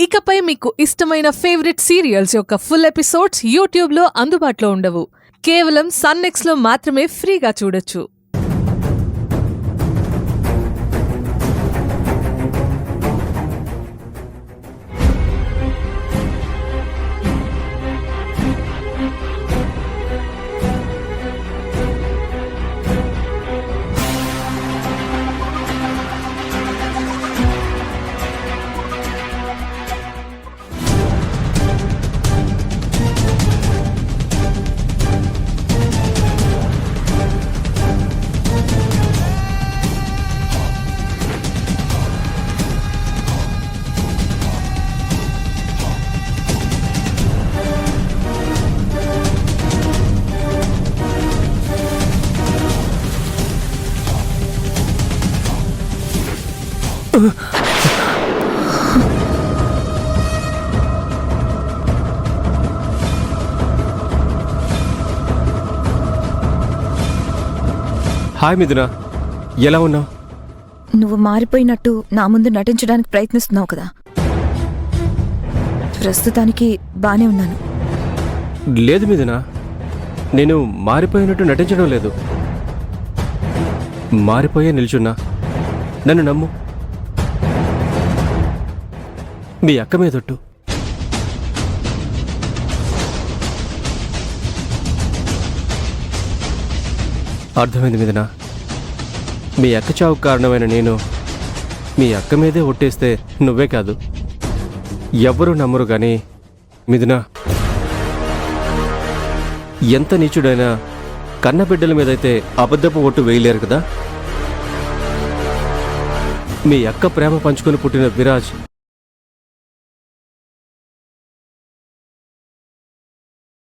ఇకపై మీకు ఇష్టమైన ఫేవరెట్ సీరియల్స్ యొక్క ఫుల్ ఎపిసోడ్స్ యూట్యూబ్లో అందుబాటులో ఉండవు. కేవలం సన్నెక్స్లో మాత్రమే ఫ్రీగా చూడొచ్చు. హాయ్ మిథున, ఎలా ఉన్నావు? నువ్వు మారిపోయినట్టు నా ముందు నటించడానికి ప్రయత్నిస్తున్నావు కదా. ప్రస్తుతానికి బానే ఉన్నాను. లేదు మిథున, నేను మారిపోయినట్టు నటించడం లేదు. మారిపోయే నిల్చున్నా. నన్ను నమ్ము. మీ అక్క మీదొట్టు. అర్థమైంది మిథున. మీ అక్క చావుకు కారణమైన నేను మీ అక్క మీదే ఒట్టేస్తే నువ్వే కాదు ఎవ్వరూ నమ్మరు. కానీ మిథున, ఎంత నీచుడైనా కన్నబిడ్డల మీదైతే అబద్ధపు ఒట్టు వేయలేరు కదా. మీ అక్క ప్రేమ పంచుకొని పుట్టిన విరాజ్